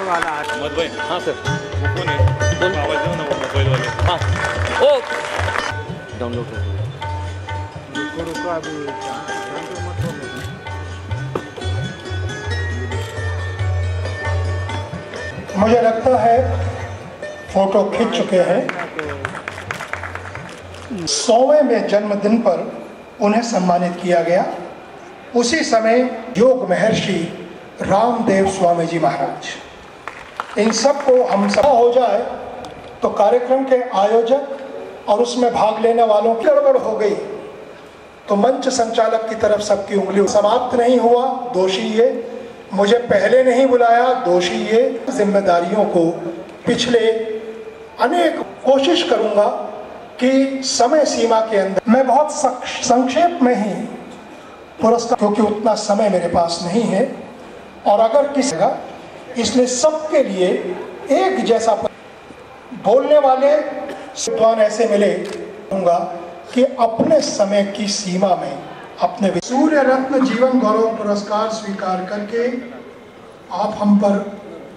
वाला मत भाई। हाँ सर, वो कौन है? कौन? आवाज दो ना, वो मोबाइल वाले। हाँ, ओ डाउनलोड कर दो। रुको अभी मत बोलो। मुझे लगता है फोटो खींच चुके हैं। 100वें में जन्मदिन पर उन्हें सम्मानित किया गया। उसी समय योग महर्षि रामदेव स्वामी जी महाराज, इन सब को हम सब हो जाए तो कार्यक्रम के आयोजक और उसमें भाग लेने वालों की गड़बड़ हो गई तो मंच संचालक की तरफ सबकी उंगली समाप्त नहीं हुआ। दोषी ये, मुझे पहले नहीं बुलाया, दोषी ये। जिम्मेदारियों को पिछले अनेक कोशिश करूंगा कि समय सीमा के अंदर मैं बहुत संक्षेप में ही पुरस्कार, क्योंकि उतना समय मेरे पास नहीं है और अगर किसी का, इसलिए सबके लिए एक जैसा बोलने वाले विद्वान ऐसे मिले दूंगा कि अपने समय की सीमा में अपने सूर्य रत्न जीवन गौरव पुरस्कार स्वीकार करके आप हम पर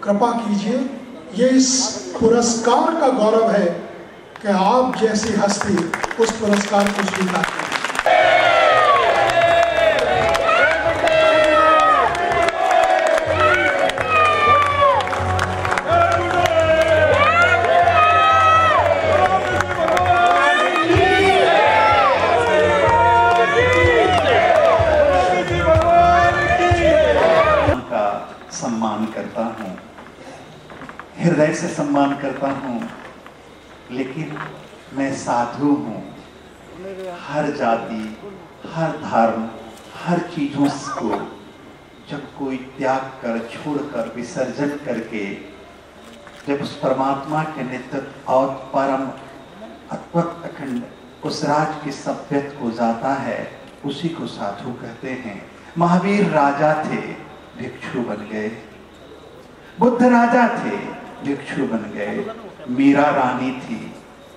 कृपा कीजिए। ये इस पुरस्कार का गौरव है कि आप जैसी हस्ती उस पुरस्कार को स्वीकार करें। सम्मान करता हूँ, हृदय से सम्मान करता हूँ, लेकिन मैं साधु हूँ। हर जाति, हर धर्म, हर चीजों को जब कोई त्याग कर, छोड़कर, विसर्जन करके जब उस परमात्मा के नित्य और परम अद्भुत अखंड उस राज की सभ्यत को जाता है, उसी को साधु कहते हैं। महावीर राजा थे, भिक्षु बन गए। बुद्ध राजा थे, भिक्षु बन गए। मीरा रानी थी,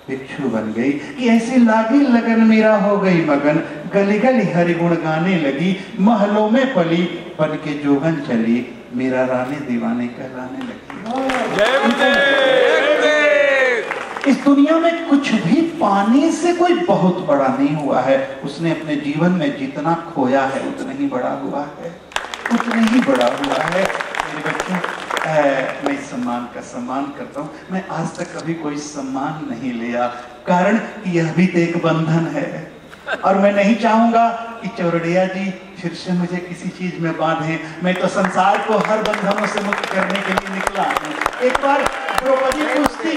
भिक्षु बन गई। कि ऐसी लागी लगन मीरा हो गई मगन, गली गली हरि गुण गाने लगी। महलों में पली, बन के जोगन चली, मीरा रानी दीवाने कहलाने लगी। इस दुनिया में कुछ भी पाने से कोई बहुत बड़ा नहीं हुआ है। उसने अपने जीवन में जितना खोया है उतना ही बड़ा हुआ है, उतना ही बड़ा हुआ है। मेरे बच्चों, मैं इस सम्मान का सम्मान करता हूँ। मैं आज तक कभी कोई सम्मान नहीं लिया, कारण यह भी तो एक बंधन है और मैं नहीं चाहूंगा कि चौरड़िया जी फिर से मुझे किसी चीज में बांधे। मैं तो संसार को हर बंधनों से मुक्त करने के लिए निकला हूँ। एक बार द्रौपदी पूछती,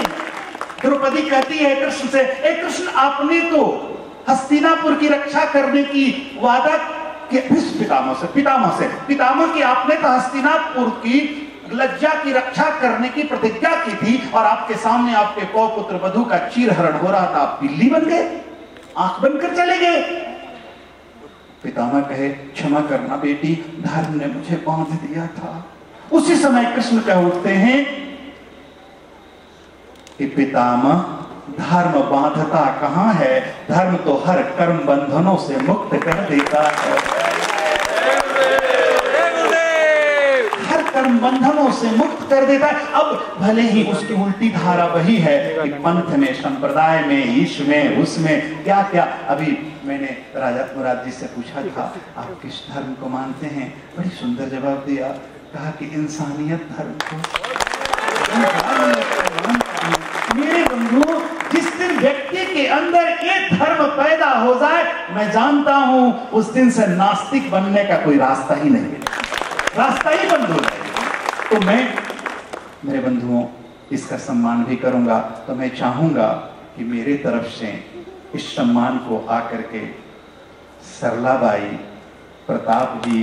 द्रौपदी कहती है कृष्ण से, ए कृष्ण, आपने तो हस्तिनापुर की रक्षा करने की वादा पितामह की आपने तो हस्तिनापुर की लज्जा की रक्षा करने की प्रतिज्ञा की थी और आपके सामने आपके पौपुत्र वधु का चीरहरण हो रहा था, आप बिल्ली बन गए, आंख बनकर चले गए। पितामह कहे, क्षमा करना बेटी, धर्म ने मुझे बांध दिया था। उसी समय कृष्ण कह उठते हैं कि पितामह, धर्म बांधता कहां है, धर्म तो हर कर्म बंधनों से मुक्त कर देता है। हर कर्म बंधनों से मुक्त कर देता है। अब भले ही उसकी उल्टी धारा वही है कि पंथ में, संप्रदाय में, ईश में, उसमें क्या क्या। अभी मैंने राजा मुराद जी से पूछा था, आप किस धर्म को मानते हैं? बड़ी सुंदर जवाब दिया, कहा कि इंसानियत धर्म को। मेरे बंधु, जिस दिन व्यक्ति के अंदर एक धर्म पैदा हो जाए, मैं जानता हूं उस दिन से नास्तिक बनने का कोई रास्ता ही नहीं है, रास्ता ही बंद हो जाएगा। तो मैं, मेरे बंधुओं, इसका सम्मान भी करूंगा। तो मैं चाहूंगा कि मेरे तरफ से इस सम्मान को आकर के सरलाबाई, प्रताप जी,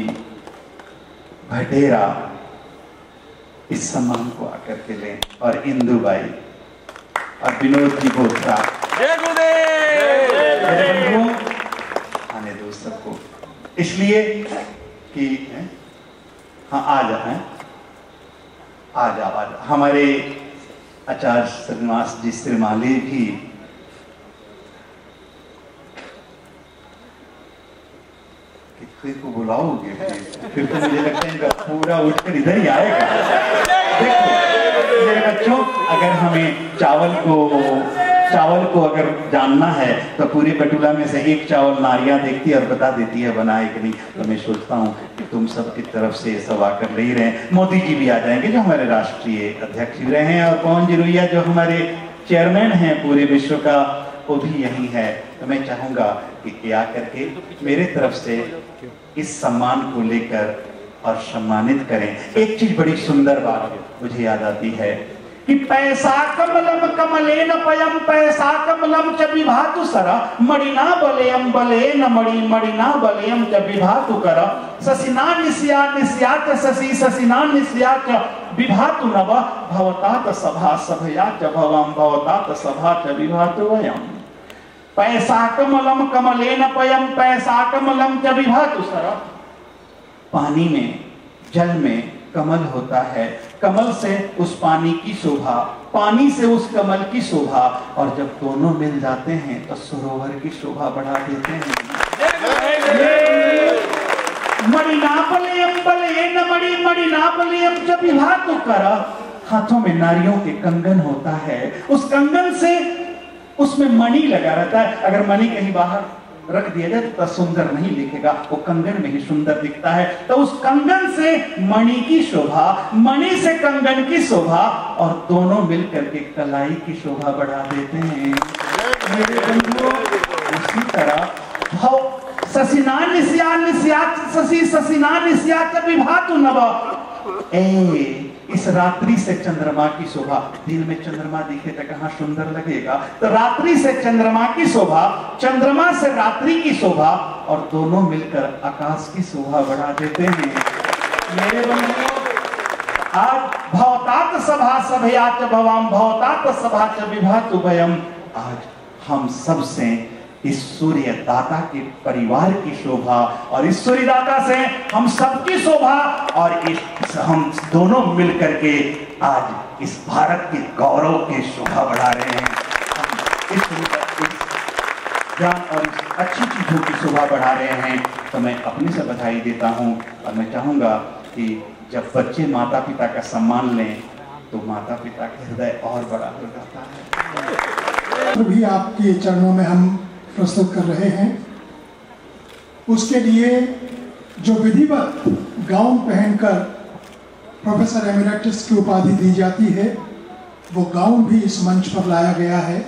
भटेरा इस सम्मान को आकर के लें, और इंदुबाई और विनोद जी बोथरा। आने दो सबको, इसलिए कि हाँ आ जाए, आ जा। हमारे आचार्य श्रीनिवास जी श्रीमाली भी कितने को बुलाओगे, फिर तो मुझे लगता है पूरा उठकर इधर ही आएगा। देखो मेरे बच्चों, अगर हमें चावल को अगर जानना है तो पूरे बटुला में से एक चावल नारियां देखती है और बता देती है बना है कि नहीं। तो मैं सोचता हूँ कि तुम सब की तरफ से सब आकर ले ही रहे हैं। मोदी जी भी आ जाएंगे जो हमारे राष्ट्रीय अध्यक्ष भी रहे हैं, और पवन जी रुइया जो हमारे चेयरमैन हैं पूरे विश्व का, वो भी यही है। तो मैं चाहूंगा कि आकर के मेरे तरफ से इस सम्मान को लेकर और सम्मानित करें। एक चीज बड़ी सुंदर बात मुझे याद आती है कि पैसा कमलम कमलेन पयम पैसा कमलम च विभातु सर मणिना बलेयम बलेन मणि मणिना बलेयम च विभातु कर ससिना निस्या निस्या च ससि ससिना निस्या च विभातु नव भवतात सभा सभया च भवम भवतात सभा च विभातु वयम। पैसा कमलम कमलेन पयम पैसा कमलम च विभातु सर। पानी में, जल में कमल होता है, कमल से उस पानी की शोभा, पानी से उस कमल की शोभा, और जब दोनों मिल जाते हैं तो सरोवर की शोभा बढ़ा देते हैं। मणिनापलेयम बलेन मणि मणिनापलेयम च विभातु कर। हाथों में नारियों के कंगन होता है, उस कंगन से उसमें मणि लगा रहता है। अगर मणि कहीं बाहर रख दिया जाए तो सुंदर नहीं दिखेगा, वो कंगन में ही सुंदर दिखता है। तो उस कंगन से मणि की शोभा, मणि से कंगन की शोभा, और दोनों मिलकर के कलाई की शोभा बढ़ा देते हैं। मेरे बंधुओं, उसी तरह ससिना निस्या निस्या ससि ससिना निस्या च विभातु नव। इस रात्रि से चंद्रमा की शोभा, दिन में चंद्रमा दिखे तो कहाँ सुंदर लगेगा, तो रात्रि से चंद्रमा की शोभा, चंद्रमा से रात्रि की शोभा, और दोनों मिलकर आकाश की शोभा बढ़ा देते हैं। मेरे बंधुओं, आज भवतात सभा सभया च भवम भवतात सभा च विभातु भयम। आज हम सब से इस सूर्य दाता के परिवार की शोभा, और इस सूर्य दाता से हम सबकी शोभा, और हम दोनों मिलकर के आज इस भारत के गौरव की शोभा बढ़ा रहे हैं। हम इस ज्ञान और इस अच्छी चीजों की शोभा बढ़ा रहे हैं। तो मैं अपने से बधाई देता हूं, और मैं चाहूंगा कि जब बच्चे माता पिता का सम्मान लें तो माता पिता का हृदय और बड़ा हो जाता है। भी आपके चरणों में हम प्रस्तुत कर रहे हैं। उसके लिए जो विधिवत गाउन पहनकर प्रोफेसर एमिरेटस की उपाधि दी जाती है, वो गाउन भी इस मंच पर लाया गया है।